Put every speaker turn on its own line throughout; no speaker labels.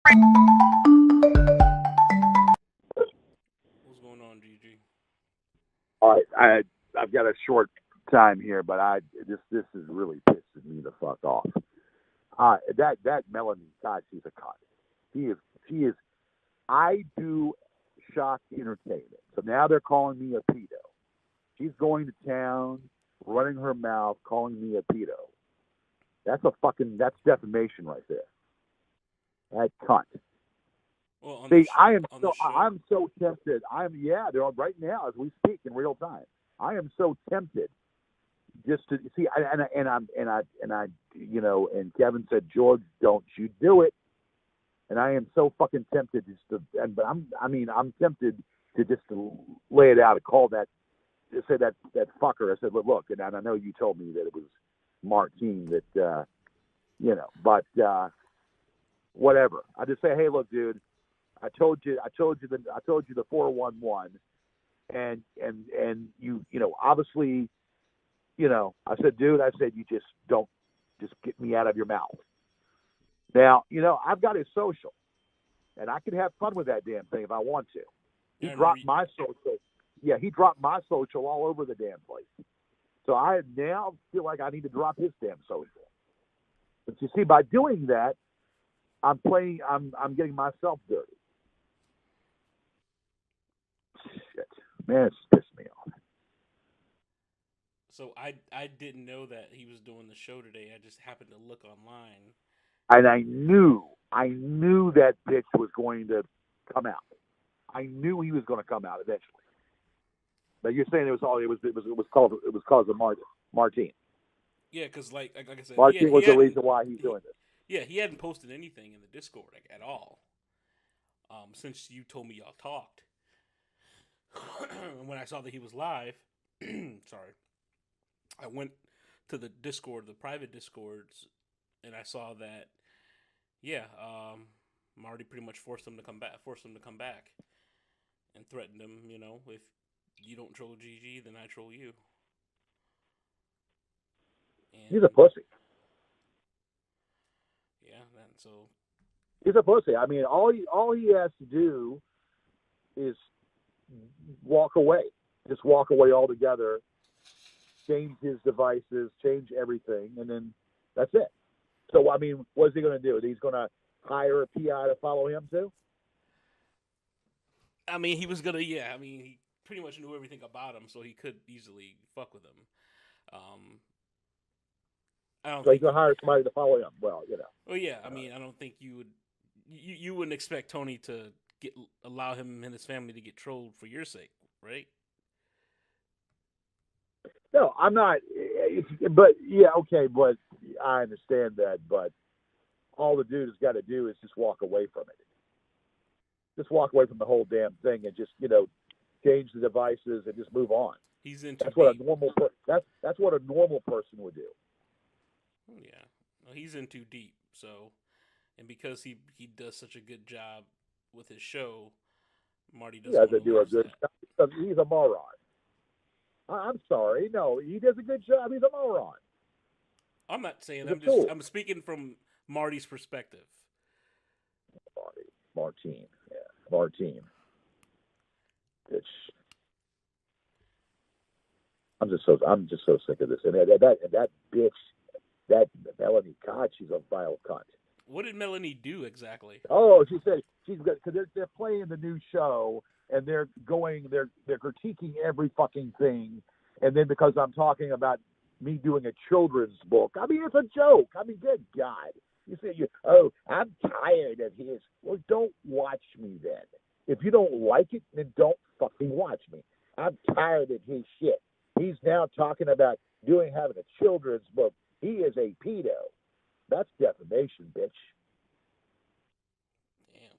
What's going on, GG?
All right, I've got a short time here, but this is really pissing me the fuck off. That Melanie, God, she's a cunt. She is. I do shock entertainment, so now they're calling me a pedo. She's going to town, running her mouth, calling me a pedo. That's defamation right there. That cunt.
Well,
See,
on the show.
I'm so tempted. They're on right now as we speak in real time. I am so tempted just to see, and Kevin said, George, don't you do it. And I am so fucking tempted just to, I'm tempted to just to lay it out and call that, to say that fucker. I said, look, and I know you told me that it was Martine but whatever. I just say, hey, look, dude, I told you the 411, and obviously, I said, dude, you just get me out of your mouth. Now, I've got his social, and I can have fun with that damn thing if I want to. He dropped my social. Yeah, he dropped my social all over the damn place. So I now feel like I need to drop his damn social. But you see, by doing that, I'm getting myself dirty. Shit, man, it's pissed me off.
So I didn't know that he was doing the show today. I just happened to look online.
And I knew that bitch was going to come out. I knew he was going to come out eventually. But you're saying it was caused of Martine.
Yeah, because like I said,
Martine was the reason why he's doing this.
Yeah, he hadn't posted anything in the Discord at all. Since you told me y'all talked. When I saw that he was live, sorry, I went to the Discord, the private Discords, and I saw that, yeah, Marty pretty much forced him to come back, and threatened him, if you don't troll GG, then I troll you. And
He's a pussy.
Yeah, so
he's a pussy. I mean, all he has to do is walk away. Just walk away altogether. Change his devices, change everything, and then that's it. So, I mean, what's he going to do? He's going to hire a PI to follow him too?
I mean, he was gonna. Yeah, I mean, he pretty much knew everything about him, so he could easily fuck with him. Um, I don't
So he's
think.
going to hire somebody to follow him. Well,
Oh yeah, I mean, I don't think you would. You wouldn't expect Tony to allow him and his family to get trolled for your sake, right?
No, I'm not. But yeah, okay, but I understand that. But all the dude has got to do is just walk away from it. Just walk away from the whole damn thing and just change the devices and just move on.
He's into
that's what a normal that's what a normal person would do.
Yeah, well, he's in too deep. So, and because he does such a good job with his show, Marty doesn't want to
do a good
that.
job. He's a moron. I'm sorry. No, he does a good job. He's a moron.
I'm not saying.
Fool.
I'm speaking from Marty's perspective.
Martine. Yeah, Martine. Bitch. I'm just so sick of this. And that bitch, that Melanie, God, she's a vile cunt.
What did Melanie do exactly?
Oh, she said she's good because they're playing the new show and they're critiquing every fucking thing, and then because I'm talking about me doing a children's book, I mean it's a joke. I mean, good God, you say I'm tired of his. Well, don't watch me then. If you don't like it, then don't fucking watch me. I'm tired of his shit. He's now talking about having a children's book. He is a pedo. That's defamation, bitch.
Damn.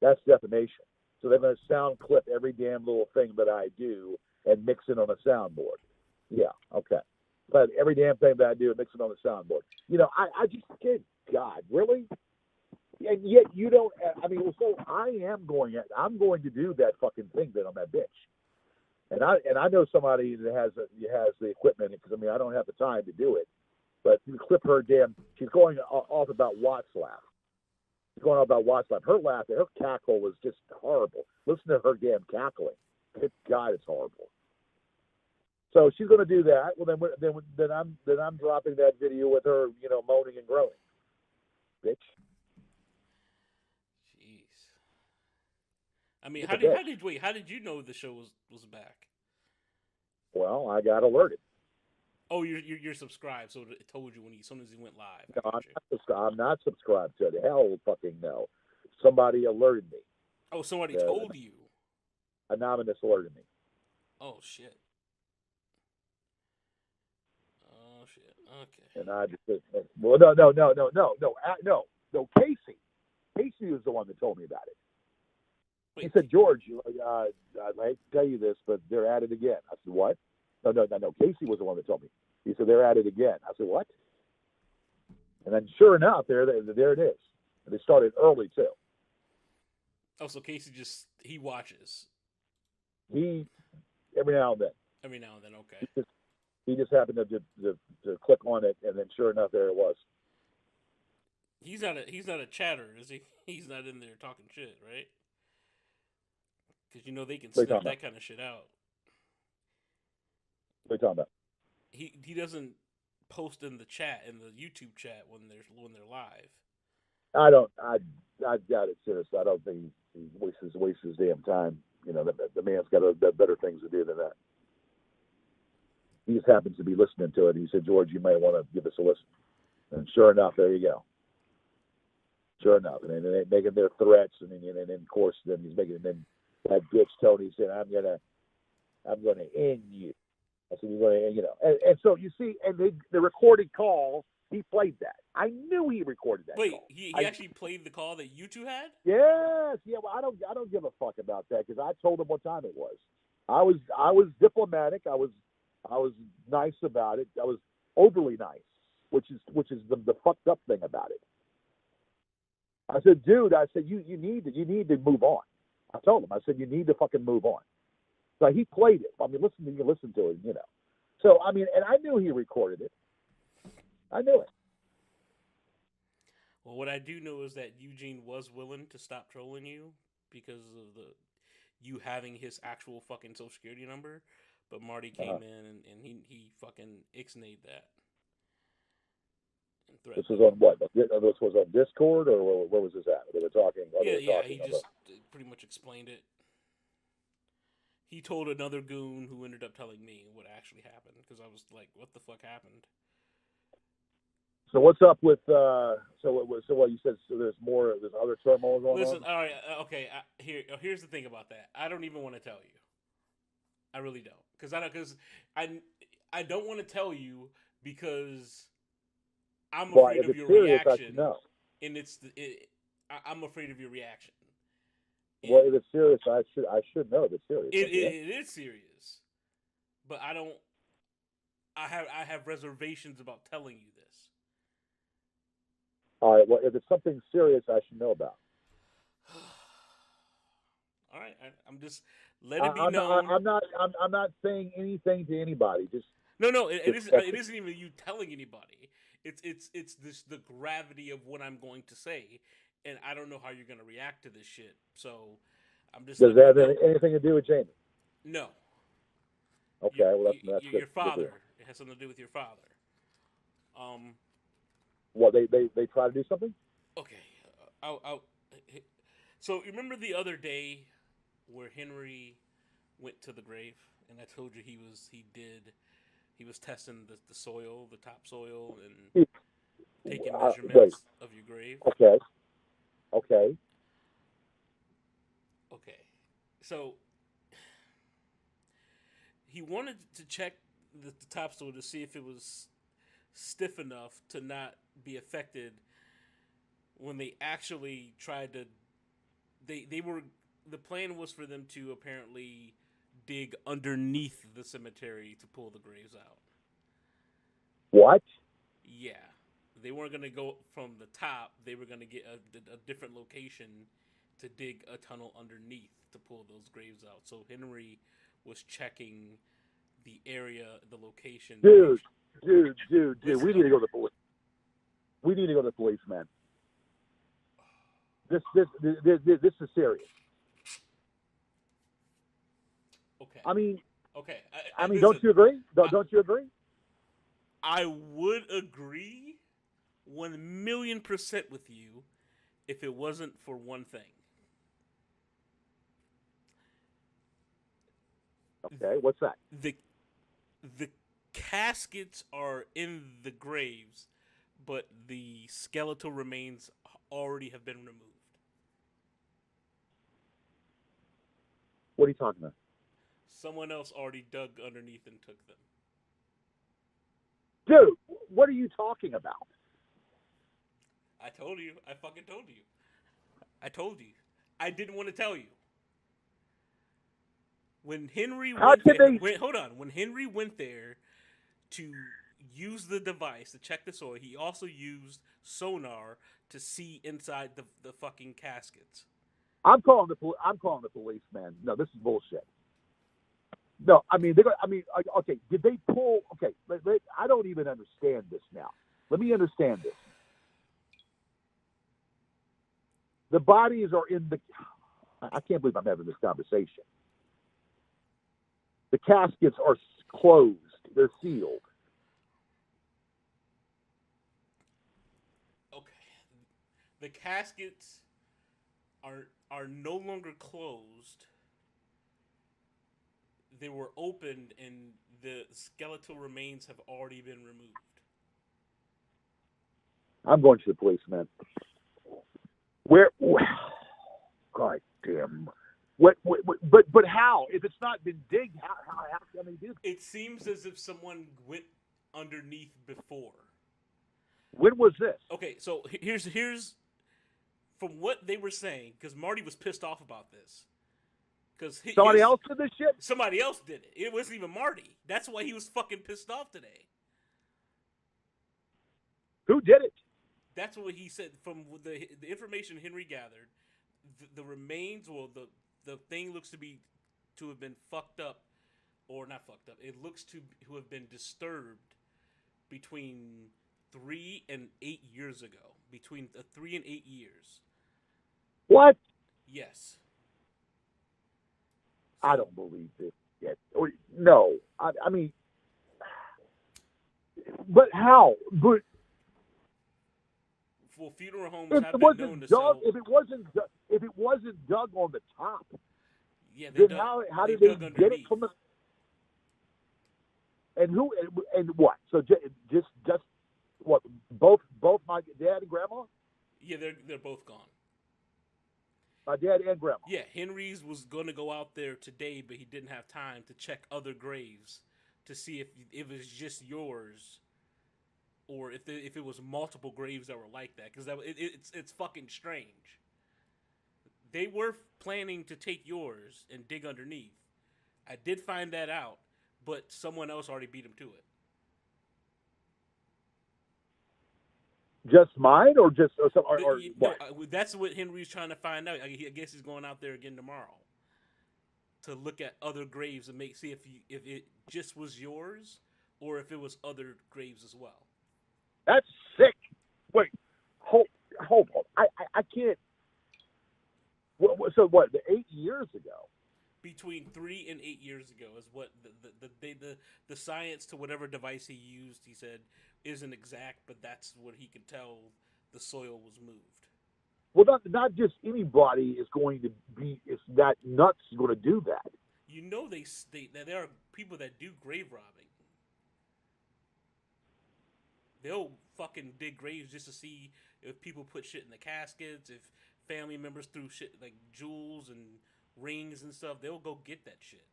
That's defamation. So they're going to sound clip every damn little thing that I do and mix it on a soundboard. Yeah, okay. But every damn thing that I do and mix it on the soundboard. I just, good God, really? And yet you don't, I mean, so I'm going to do that fucking thing then on that bitch. And I know somebody that has the equipment, because I mean I don't have the time to do it. But you clip her damn. She's going off about Watt's laugh. She's going on about watch life. Her laughing, her cackle was just horrible. Listen to her damn cackling. Good God, it's horrible. So she's going to do that. Well, then I'm dropping that video with her, moaning and groaning. Bitch.
Jeez. I mean, how did you know the show was back?
Well, I got alerted.
Oh, you're subscribed, so it told you as soon as he went live.
No, I'm not subscribed to it. Hell, fucking no. Somebody alerted me.
Oh, somebody told you.
Anonymous alerted me.
Oh shit. Okay.
And I just said, well, no. Casey was the one that told me about it. Wait. He said, George, I'd hate to tell you this, but they're at it again. I said, what? No. Casey was the one that told me. He said, they're at it again. I said, what? And then sure enough, there it is. And they started early, too.
Oh, so Casey he watches.
Every now and then.
Every now and then, okay.
He just happened to click on it, and then sure enough, there it was.
He's not a chatter, is he? He's not in there talking shit, right? Because they can sniff that kind of shit out.
What are you talking about?
He doesn't post in the chat, in the YouTube chat when they're live.
I doubt it, seriously. I don't think he wastes his damn time. The man's got better things to do than that. He just happens to be listening to it. He said, George, you might want to give us a listen. And sure enough, there you go. Sure enough. And then they're making their threats. And then of course, then he's making, then that bitch Tony said, I'm going to end you. I said, you're going to, and so you see, and the recorded call, he played that. I knew he recorded that.
Wait,
call.
he actually played the call that you two had?
Yes. Yeah. Well, I don't give a fuck about that because I told him what time it was. I was diplomatic. I was nice about it. I was overly nice, which is the fucked up thing about it. I said, dude, you need to move on. I told him, I said, you need to fucking move on. So he played it. I mean, you can listen to it, So, I mean, and I knew he recorded it. I knew it.
Well, what I do know is that Eugene was willing to stop trolling you because of you having his actual fucking social security number. But Marty came in and he fucking ixnayed that.
This was on what? This was on Discord, or where was this at? They were talking.
Yeah, he just pretty much explained it. He told another goon who ended up telling me what actually happened because I was like, "What the fuck happened?"
So what's up with? So what you said? So there's other turmoil going on.
Listen, all right, okay. Here's the thing about that. I don't even want to tell you. I really don't, because I don't want to tell you because I'm afraid of your reaction. And I'm afraid of your reaction.
Well, if it's serious, I should know if it's serious.
It is serious, but I don't. I have reservations about telling you this.
All right. Well, if it's something serious, I should know about.
All right. I'm just letting it be known.
I'm not saying anything to anybody. Just
no. It isn't even you telling anybody. It's the gravity of what I'm going to say, and I don't know how you're going to react to this shit. So I'm just.
Does that have anything to do with Jamie?
No.
Okay, well that's
your father. It has something to do with your father.
What they try to do something?
Okay. So remember the other day where Henry went to the grave, and I told you he was testing the soil, the topsoil, and taking measurements of your grave.
Okay.
So he wanted to check the topsoil to see if it was stiff enough to not be affected when they actually tried to. The plan was for them to apparently dig underneath the cemetery to pull the graves out.
What?
Yeah. They weren't going to go from the top. They were going to get a different location to dig a tunnel underneath to pull those graves out. So Henry was checking the area, the location.
Dude. We need to go to the police. We need to go to the police, man. This is serious.
Okay.
I mean,
Okay.
listen,
Listen,
don't you agree? Don't you agree?
I would agree 1,000,000% with you if it wasn't for one thing.
Okay, what's that?
The the caskets are in the graves, but the skeletal remains already have been removed.
What are you talking about?
Someone else already dug underneath and took them.
Dude, what are you talking about?
I told you. I fucking told you. I told you. I didn't want to tell you. When Henry
How
went
can
there,
they?
wait, hold on. When Henry went there to use the device to check the soil, he also used sonar to see inside the fucking caskets.
I'm calling the police, man. No, this is bullshit. No, I mean, okay. Did they pull? Okay, I don't even understand this now. Let me understand this. The bodies are in the. I can't believe I'm having this conversation. The caskets are closed. They're sealed.
Okay, the caskets are no longer closed. They were opened, and the skeletal remains have already been removed.
I'm going to the police, man. Where? God damn. But how? If it's not been digged, how can they do that?
It seems as if someone went underneath before.
When was this?
Okay, so here's from what they were saying, because Marty was pissed off about this. Because
Somebody else did this shit?
Somebody else did it. It wasn't even Marty. That's why he was fucking pissed off today.
Who did it?
That's what he said. From the information Henry gathered, the remains, well, the thing looks to have been fucked up, or not fucked up. It looks to have been disturbed between 3 and 8 years ago. Between 3 and 8 years.
What?
Yes.
I don't believe this yet. No, I mean, but how? But
well, funeral homes
if
have
it
been
wasn't
known to
dug,
sell.
if it wasn't dug on the top,
yeah,
then how did they get it from the? And who and what? So just what? Both my dad and grandma.
Yeah, they're both gone.
My dad and grandma.
Yeah, Henry's was going to go out there today, but he didn't have time to check other graves to see if it was just yours, or if it was multiple graves that were like that. Because it's fucking strange. They were planning to take yours and dig underneath. I did find that out, but someone else already beat him to it.
Just mine, or just or what?
No, that's what Henry's trying to find out. I guess he's going out there again tomorrow to look at other graves and see if it just was yours or if it was other graves as well.
That's sick. Wait, hold on. I can't. So what? 8 years ago.
Between 3 and 8 years ago is what the science to whatever device he used. He said isn't exact, but that's what he could tell. The soil was moved.
Well, not just anybody is going to be. It's that nuts going to do that.
You know that there are people that do grave robbing. They'll fucking dig graves just to see if people put shit in the caskets, if family members threw shit like jewels and rings and stuff. They'll go get that shit.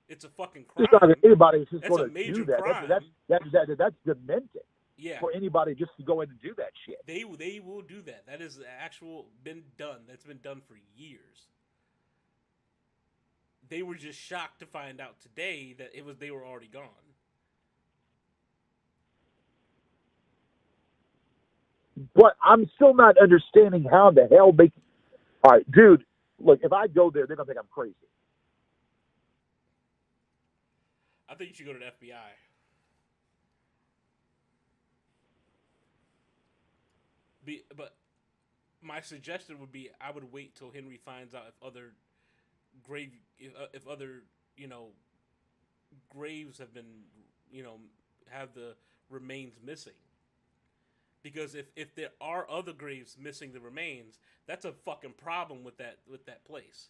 It's a fucking crime.
Just not anybody just going to do that.
Crime.
That's demented.
Yeah.
For anybody just to go in and do that shit.
They will do that. That is actual been done. That's been done for years. They were just shocked to find out today that they were already gone.
But I'm still not understanding how the hell they. All right, dude. Look, if I go there, they're gonna think I'm crazy.
I think you should go to the FBI. But my suggestion would be I would wait till Henry finds out if other if other you know graves have been have the remains missing. Because if there are other graves missing the remains, that's a fucking problem with that place.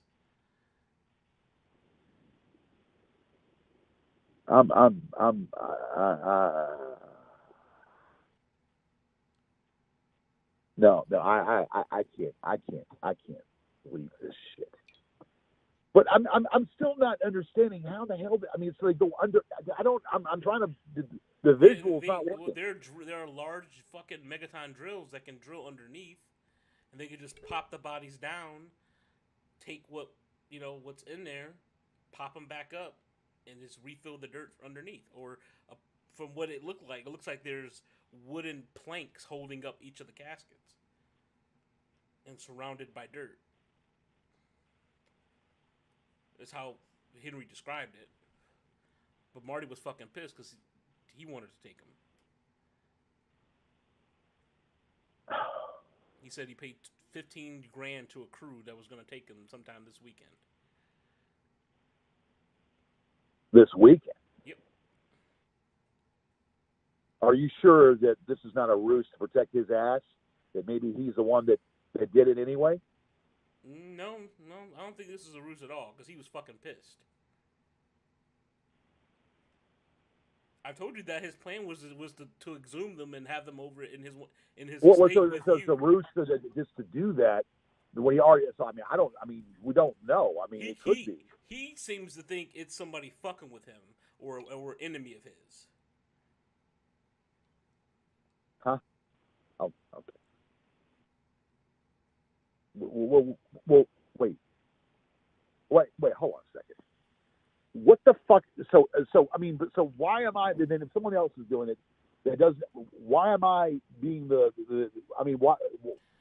I'm no, no, I can't believe this shit. But I'm still not understanding how the hell. I mean, it's like go under. I don't. I'm trying to. The visual's not working.
There are large fucking megaton drills that can drill underneath, and they can just pop the bodies down, take what's in there, pop them back up, and just refill the dirt underneath. Or from what it looks like there's wooden planks holding up each of the caskets, and surrounded by dirt. That's how Henry described it. But Marty was fucking pissed because he wanted to take him. He said he paid 15 grand to a crew that was going to take him sometime this weekend.
This weekend?
Yep.
Are you sure that this is not a ruse to protect his ass? That maybe he's the one that did it anyway?
No, I don't think this is a ruse at all because he was fucking pissed. I told you that his plan was to exhume them and have them over in his
Well,
estate
so the ruse just to do that. The way he already. So I mean, we don't know. I mean, it could be.
He seems to think it's somebody fucking with him or enemy of his.
Huh? Oh, okay. Well, wait, hold on a second. What the fuck? So I mean, so why am I? Then if someone else is doing it, that does. Why am I being the? I mean, why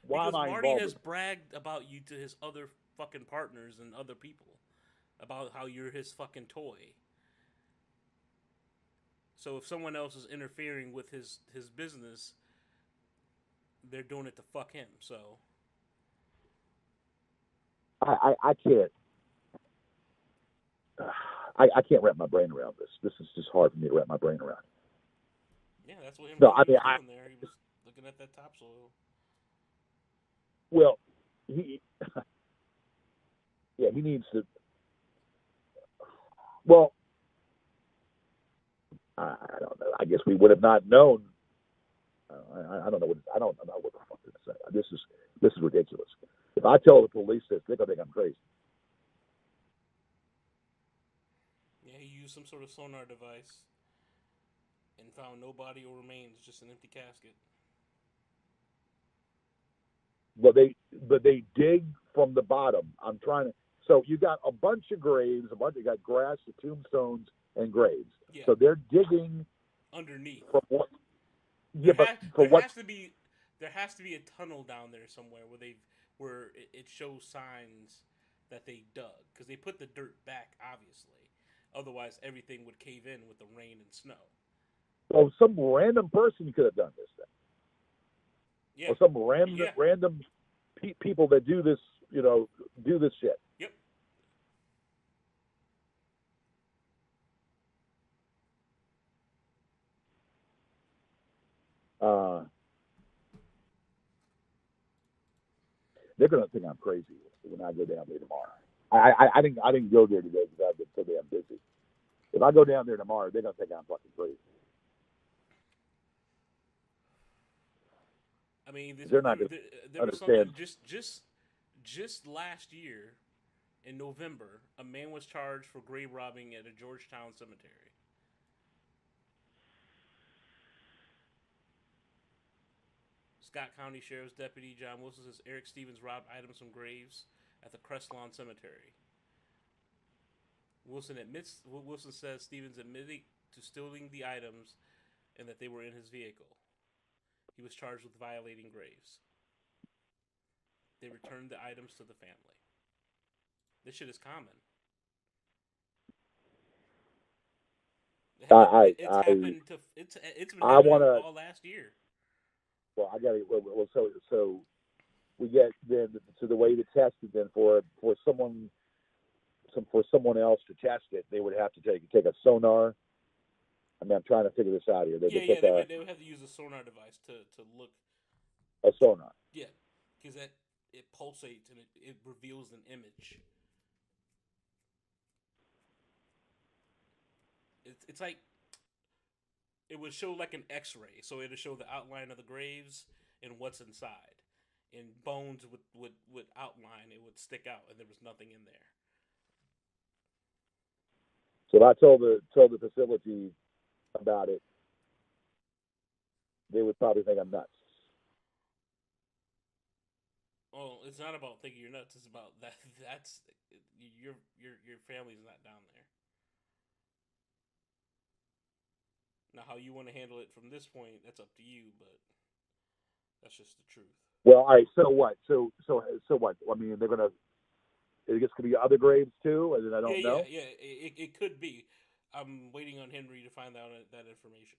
because
am I
Marty
involved?
has bragged about you to his other fucking partners and other people about how you're his fucking toy. So if someone else is interfering with his business, they're doing it to fuck him. So
I can't. I can't wrap my brain around this. This is just hard for me to wrap my brain around.
Yeah, that's what
No,
was doing there. He was looking at that topsoil.
Well, he needs to. Well, I don't know. I guess we would have not known. I don't know what the fuck to say. This is ridiculous. If I tell the police this, they're gonna think I'm crazy.
Yeah, he used some sort of sonar device and found no body or remains, just an empty casket.
But they dig from the bottom. I'm trying to. So you got a bunch of graves, you got grass, tombstones, and graves.
Yeah.
So they're digging
underneath.
From what?
There has to be a tunnel down there somewhere where it shows signs that they dug because they put the dirt back, obviously. Otherwise, everything would cave in with the rain and snow.
Well, some random person could have done this then.
Yeah.
Or some random people that do this, do this shit.
Yep.
They're gonna think I'm crazy when I go down there tomorrow. I didn't go there today because I've been so damn busy. If I go down there tomorrow, they're gonna think I'm fucking crazy.
I mean,
they're not going to understand.
Just last year, in November, a man was charged for grave robbing at a Georgetown cemetery. Scott County Sheriff's Deputy John Wilson says Eric Stevens robbed items from graves at the Crestlawn Cemetery. Wilson says Stevens admitted to stealing the items and that they were in his vehicle. He was charged with violating graves. They returned the items to the family. This shit is common. It's been happening all last year.
Well, I got to. Well, so we get then. So the way to test it then for someone else to test it, they would have to take a sonar. I mean, I'm trying to figure this out here. They
Yeah,
would
yeah,
take a
they would have to use a sonar device to look.
a sonar.
Yeah, because that it pulsates and it reveals an image. It's like it would show like an X-ray, so it would show the outline of the graves and what's inside. And bones would outline, it would stick out, and there was nothing in there.
So if I told the facility about it, they would probably think I'm nuts.
Well, it's not about thinking you're nuts. It's about that. That's your family's not down there. Now, how you want to handle it from this point, that's up to you. But that's just the truth.
Well, all right. So what? So what? I mean, they're gonna. It gets to be other graves too, and I
Yeah,
don't
yeah,
know.
yeah. It could be. I'm waiting on Henry to find out that information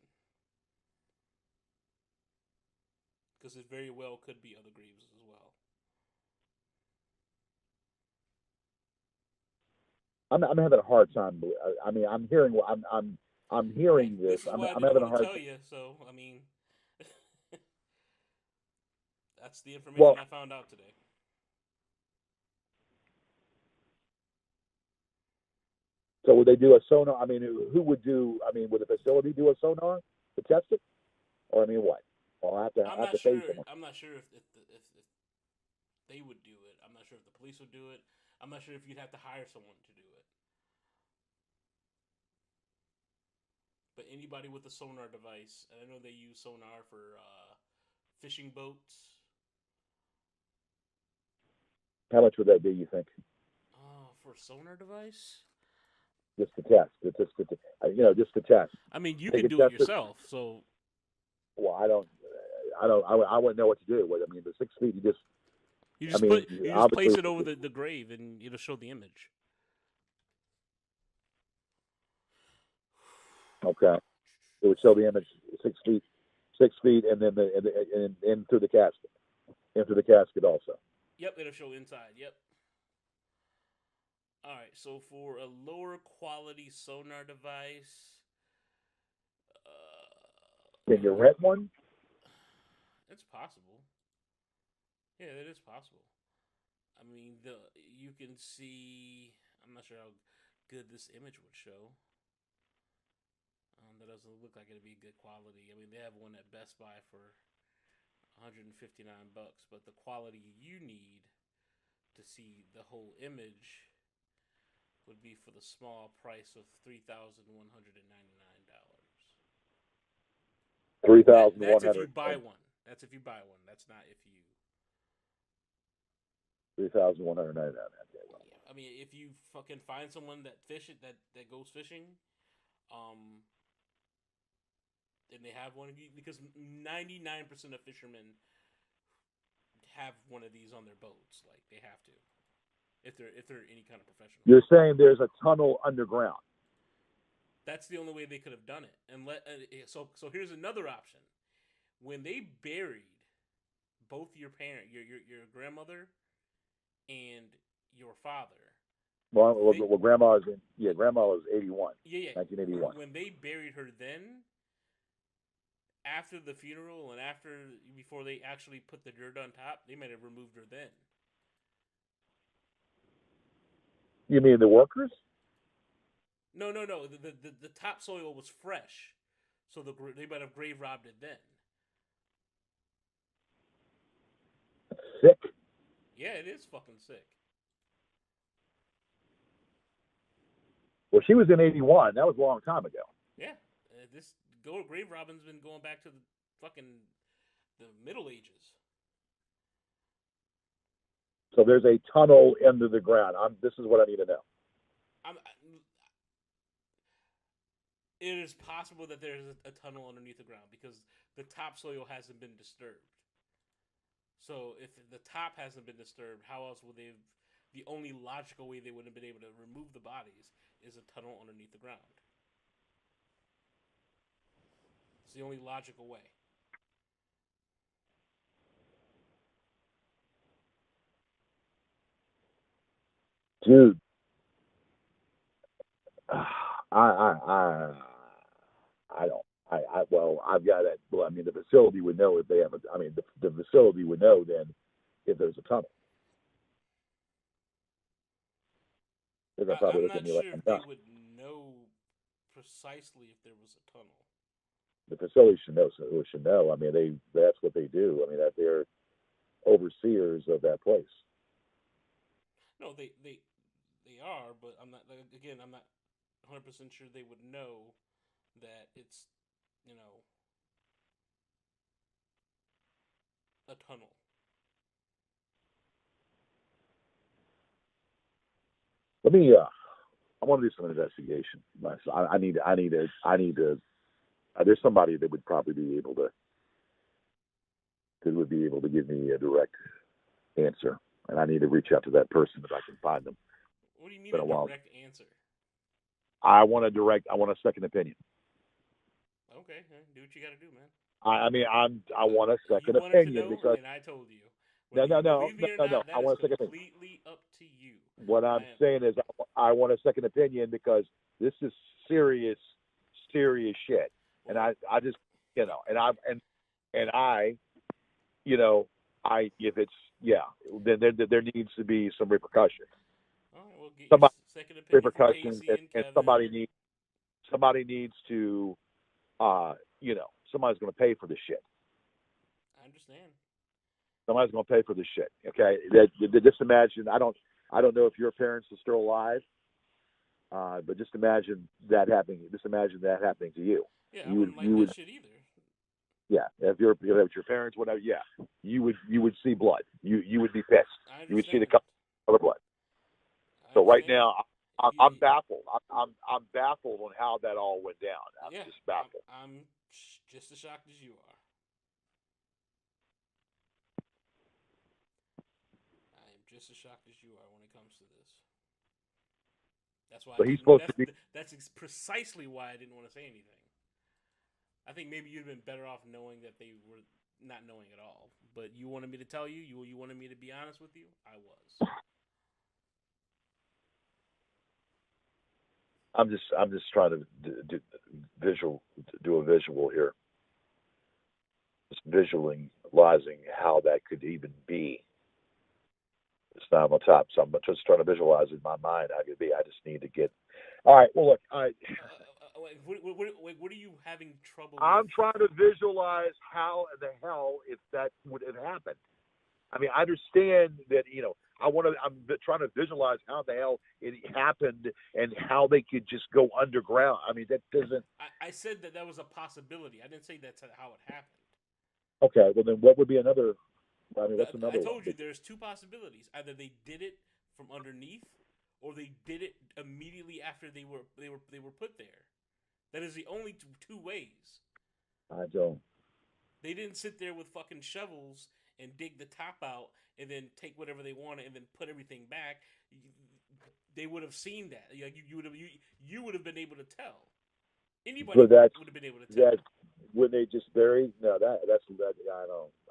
because it very well could be other graves as well.
I'm having a hard time. I mean, I'm
Hey,
hearing this.
this is what I
I'm
didn't
having a
want to
hard.
tell you. So I mean, that's the
Well,
information I found out today.
so would they do a sonar? I mean, who would do? I mean, would the facility do a sonar to test it, or I mean, what? Or
I'm
I have
not
to pay
sure.
someone.
I'm not sure if they would do it. I'm not sure if the police would do it. I'm not sure if you'd have to hire someone to do it. But anybody with a sonar device, and I know they use sonar for fishing boats.
How much would that be? You think?
For a sonar device?
Just to test. It's just to, just to test.
I mean, you
They
can
could
do it
test it.
yourself. So
Well, I wouldn't know what to do. I mean, the 6 feet.
you
I
just
mean,
put you just place
obviously,
it over the grave, and it'll show the image.
okay. It would show the image 6 feet, 6 feet, and then and in through the casket, into the casket also.
Yep, it'll show inside. Yep. All right. So for a lower quality sonar device,
Can you rent one?
it's possible. Yeah, it is possible. I mean, the you can see. I'm not sure how good this image would show. That doesn't look like it'd be good quality. I mean, they have one at Best Buy for 159 bucks, but the quality you need to see the whole image would be for the small price of $3,199.
3,100.
That's if you buy one. That's if you buy one. That's not if you.
3,199. Okay, well.
Yeah, I mean, if you fucking find someone that fish it that goes fishing, um, and they have one of you, because 99% of fishermen have one of these on their boats. Like they have to, if they're any kind of professional.
You're saying there's a tunnel underground.
That's the only way they could have done it. And so here's another option. When they buried both your parent, your grandmother, and your father.
Well, Grandma was 81.
Yeah.
1981.
When they buried her, then after the funeral and before they actually put the dirt on top, they might have removed her then.
You mean the workers?
No. The topsoil was fresh, so they might have grave robbed it then.
Sick.
Yeah, it is fucking sick.
Well, she was in 81. That was a long time ago.
Yeah, this grave robbing's been going back to the Middle Ages.
So there's a tunnel under the ground. This is what I need to know.
It is possible that there's a tunnel underneath the ground because the topsoil hasn't been disturbed. So if the top hasn't been disturbed, how else would they? The only logical way they would have been able to remove the bodies is a tunnel underneath the ground. It's the only logical way.
dude. I don't. Well, I've got it. Well, I mean, the facility would know if they have a. I mean, the facility would know then if there's a tunnel. They're gonna probably
I'm
look at
not
me like
sure
I'm
if they
nuts.
would know precisely if there was a tunnel.
The facility should know. So should know. I mean, that's what they do. I mean, that they're overseers of that place.
No, they are, but I'm not. Like, again, I'm not 100% sure they would know that it's you know a tunnel.
Let me. I want to do some investigation. I need to. There's somebody that would probably be able to. That would be able to give me a direct answer, and I need to reach out to that person if I can find them.
What do you
It's
mean
been
a
a while.
direct answer?
I want a direct. I want a second opinion.
Okay, do what you got to do, man.
I mean, I want a
You
second
wanted to
opinion
know,
because
and I told you.
no,
Whether
no,
you
no,
believe
no,
me or
no, no.
not,
I
that is
want a second opinion.
completely up to you.
What I'm saying is, I want a second opinion because this is serious, serious shit, and
Well,
I just, and I, you know, if it's then there needs to be some repercussions.
all right, well, get your
Somebody
second opinion from
repercussions,
Casey and
and
Kevin.
somebody needs to, somebody's going to pay for this shit.
I understand.
Somebody's going to pay for this shit. Okay, just imagine. I don't know if your parents are still alive, but just imagine that happening. Just imagine that happening to you.
Yeah, I
You would,
wouldn't like that shit either.
yeah. If your parents, whatever, yeah, you would see blood. You would be pissed.
I
You would see the
understand.
color of blood.
I
So right
understand.
now, I'm baffled. I'm baffled on how that all went down. I'm
Yeah,
just baffled.
I'm just as shocked as you are. I am just as shocked as you are when it comes to this. That's why I
But he's
didn't.
supposed to be.
That's precisely why I didn't want to say anything. I think maybe you'd have been better off knowing that they were not knowing at all. But you wanted me to tell you. You wanted me to be honest with you. I was.
I'm just trying to do a visual here. Just visualizing how that could even be. It's not on top, so I'm just trying to visualize in my mind how it could be. I just need to get. All right. Well, look.
What are you having trouble with?
I'm trying to visualize how the hell if that would have happened. I mean, I understand that I'm trying to visualize how the hell it happened and how they could just go underground. I mean, that doesn't.
I said that was a possibility. I didn't say that's how it happened.
Okay, well then, what would be another? I mean, what's
I
another one?
told you there's two possibilities. Either they did it from underneath, or they did it immediately after they were put there. That is the only two ways.
I don't.
They didn't sit there with fucking shovels and dig the top out and then take whatever they wanted and then put everything back. They would have seen that. Like you would have been able to tell. Anybody would have been able to tell.
That when they just bury? No, that's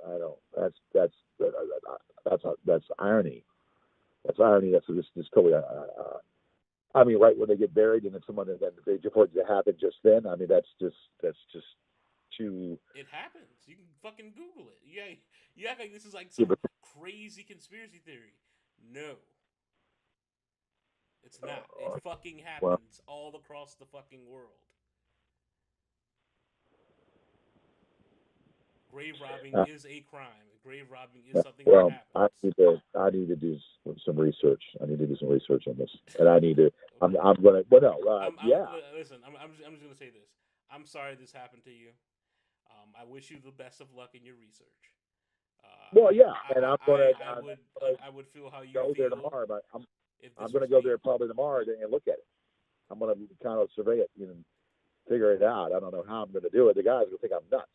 I don't. That's irony. That's irony. That's just totally. I mean, right when they get buried, and then someone and then they for it to happen just then. I mean, that's just too.
It happens. You can fucking Google it. You act like this is like
Yeah,
some
but
crazy conspiracy theory. No, it's not. It fucking
well,
happens all across the fucking world. Grave robbing is a crime. Grave robbing is something that
well,
happens.
I need to do some research. I need to do some research on this, and I need to.
Okay.
I'm gonna. Well, no, yeah.
Listen. I'm just gonna say this. I'm sorry this happened to you. I wish you the best of luck in your research.
Well, yeah, and
I would feel how you
go there
feel
tomorrow. But
if
I'm
this
going to
was
go
me.
there probably tomorrow and look at it. I'm going to kind of survey it, figure it out. I don't know how I'm going to do it. The guy's going to think I'm nuts.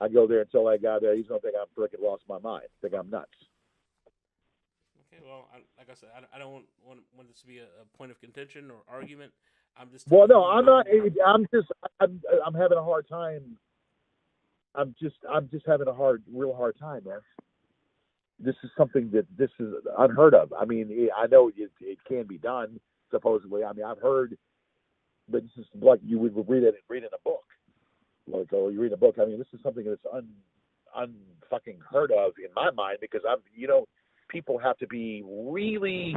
I go there and tell that guy there, he's going to think I'm freaking lost my mind. Think I'm nuts.
Okay, well, like I said, I don't want this to be a point of contention or argument. I'm just
Well,
telling
no,
you
I'm
what
not.
you.
I'm having a hard time. I'm just having a real hard time, man. this is something that this is unheard of. I mean, I know it can be done supposedly. I mean, I've heard, but this is like you would read in a book. Like, oh, you read a book. I mean, this is something that's unfucking heard of in my mind because people have to be really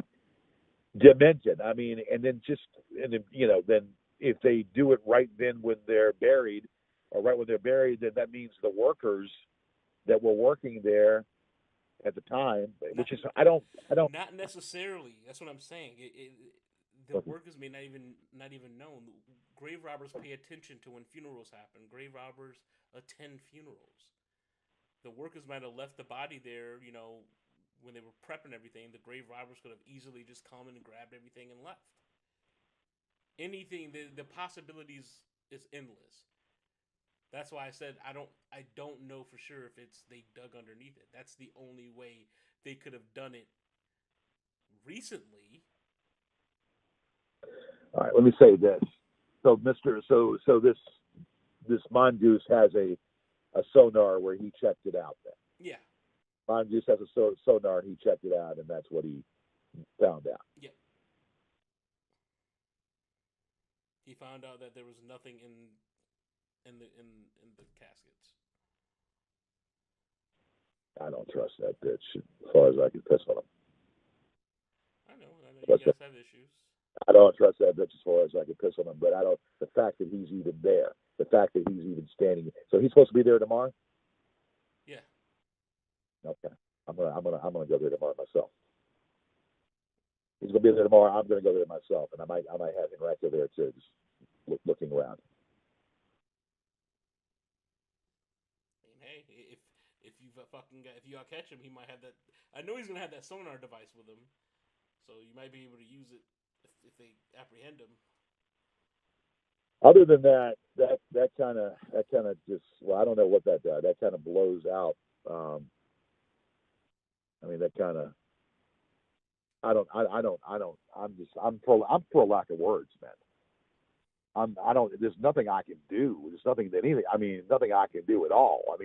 demented. I mean, and then then if they do it right then when they're buried, then that means the workers that were working there at the time, which is I don't.
Not necessarily. That's what I'm saying. The workers may not even know. Grave robbers pay attention to when funerals happen. Grave robbers attend funerals. The workers might have left the body there, when they were prepping everything. The grave robbers could have easily just come in and grabbed everything and left. Anything, the possibilities is endless. That's why I said I don't know for sure if it's they dug underneath it. That's the only way they could have done it recently.
All right, let me say this. So this Mongoose has a sonar where he checked it out then.
Yeah.
Mongoose has a sonar, he checked it out, and that's what he found out.
Yeah. He found out that there was nothing in the caskets.
I don't trust that bitch as far as I can piss on him.
I know you guys have issues.
I don't trust that bitch as far as I can piss on him, but the fact that he's even there, the fact that he's even standing. So he's supposed to be there tomorrow?
Yeah.
Okay. I'm gonna go there tomorrow myself. He's gonna be there tomorrow. I'm gonna go there myself, and I might have him right there too, just looking around.
Hey, if you catch him, he might have that. I know he's gonna have that sonar device with him, so you might be able to use it if they apprehend him.
Other than that kind of just, well, I don't know what that does. That kind of blows out. I mean, that kind of. I'm for lack of words, man. There's nothing I can do. There's nothing that anything. I mean, nothing I can do at all. I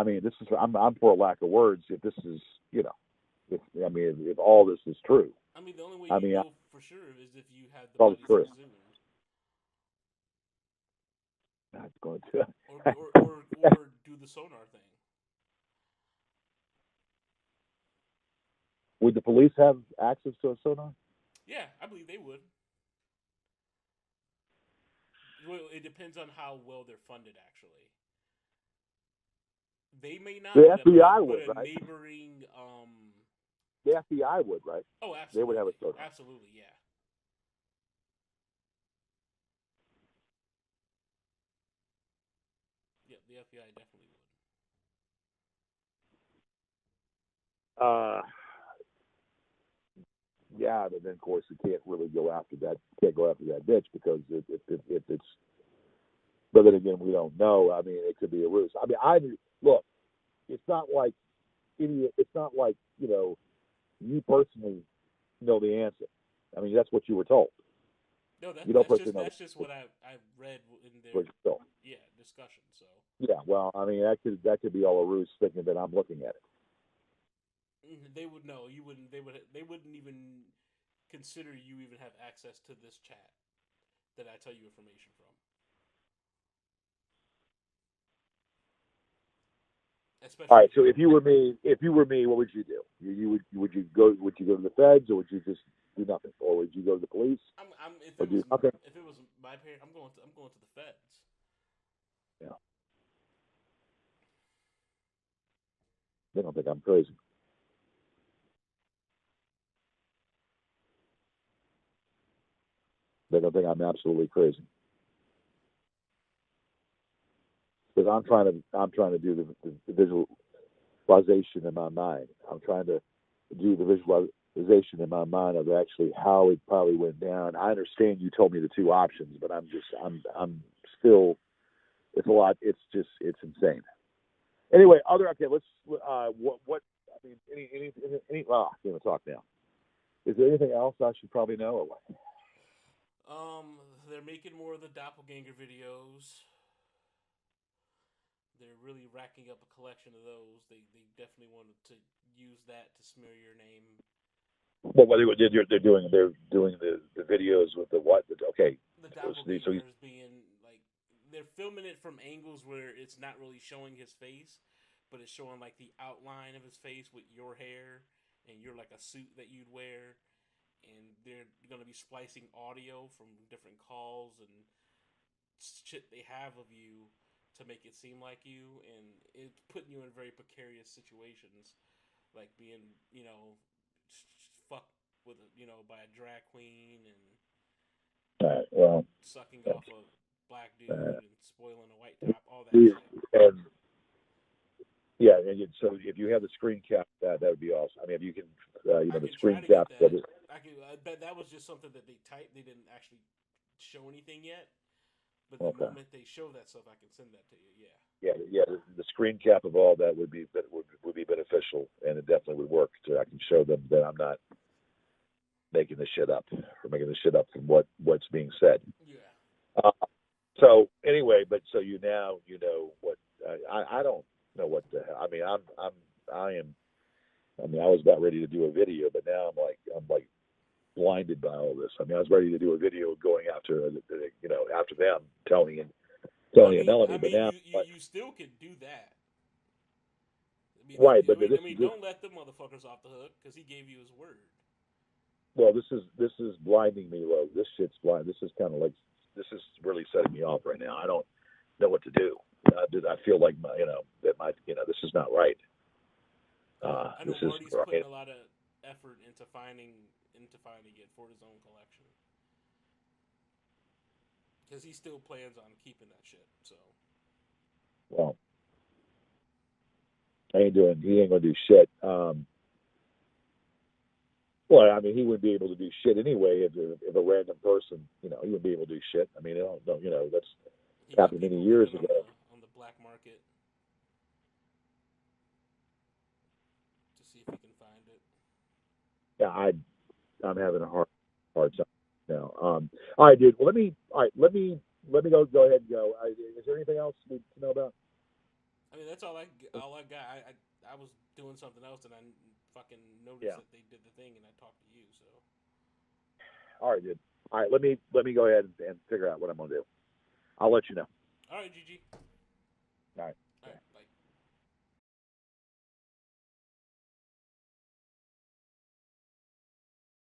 mean, this is. I'm for a lack of words. If this is, if all this is true.
I mean, the only way you know for sure is if you have the
bodies
exhumed.
Not going to.
or do the sonar thing.
Would the police have access to a sonar?
Yeah, I believe they would. Well, it depends on how well they're funded, actually. They may not.
The FBI
would,
right?
Neighboring.
The FBI would, right?
Oh, absolutely.
They would have a sonar.
Absolutely, yeah. Yeah, the FBI definitely would.
Yeah, but then of course you can't really go after that. Can't go after that bitch because if it's. But then again, we don't know. I mean, it could be a ruse. I mean, look. It's not like It's not like you personally know the answer. I mean, that's what you were told.
No, that's just what I read in their discussion. So
yeah, well, I mean, that could be all a ruse, thinking that I'm looking at it.
They would know. You wouldn't. They wouldn't even consider you even have access to this chat that I tell you information from. Especially all right.
So if you were me, what would you do? Would you go to the feds, or would you just do nothing, or would you go to the police?
If it was my parent, I'm going to the feds.
Yeah. They don't think I'm crazy. They don't think I'm absolutely crazy. Because I'm trying to do the visualization in my mind. I'm trying to do the visualization in my mind of actually how it probably went down. I understand you told me the two options, but I'm still, it's a lot. It's insane. Anyway, let's what I mean, any well, I'm gonna talk now. Is there anything else I should probably know, or what?
They're making more of the Doppelganger videos. they're really racking up a collection of those. They definitely wanted to use that to smear your name.
Well, what they're doing the videos with the what? Okay,
The
so he's
doppelgangers being like they're filming it from angles where it's not really showing his face, but it's showing like the outline of his face with your hair, and you're like a suit that you'd wear, and they're gonna be splicing audio from different calls and shit they have of you to make it seem like you, and it's putting you in very precarious situations, like being fucked with by a drag queen and
well,
sucking off a black dude
uh,
and spoiling a white top, all that
and
shit.
yeah, so if you have the screen cap, that would be awesome. I mean, if you can,
I
the
can try
screen
to
cap.
get that. I bet that was just something that they typed. They didn't actually show anything yet. But the
Okay.
moment they show that stuff, I can send that to you. Yeah.
Yeah. The screen cap of all that would be beneficial, and it definitely would work. I can show them that I'm not making this shit up or making this shit up from what's being said.
Yeah.
So anyway, but so you know what I don't know what the hell. I mean, I am. I mean, I was about ready to do a video, but now I'm like blinded by all this. I mean, I was ready to do a video going after after them, Tony and Melanie, but now
you still can do that.
right, but this
don't let the motherfuckers off the hook because he gave you his word.
well, this is blinding me, Lo. This shit's blind. This is kind of like this is really setting me off right now. I don't know what to do. I feel like this is not right.
I know
This is
Marty's
right.
putting a lot of effort into finding it for his own collection because he still plans on keeping that shit. So,
Well, he ain't gonna do shit. Well, I mean, he wouldn't be able to do shit anyway if a random person, he wouldn't be able to do shit. I mean, that's
he got
happened many
people
years
looking
ago.
On the black market to see if he can find it.
Yeah, I'm having a hard time now. All right, dude. Well, let me go ahead and go. Is there anything else we need to know about?
I mean, that's all I got. I was doing something else and I fucking noticed
Yeah.
that they did the thing and I talked to you. So,
All right, dude. All right, let me go ahead and figure out what I'm gonna do. I'll let you know.
all right, GG.
All right.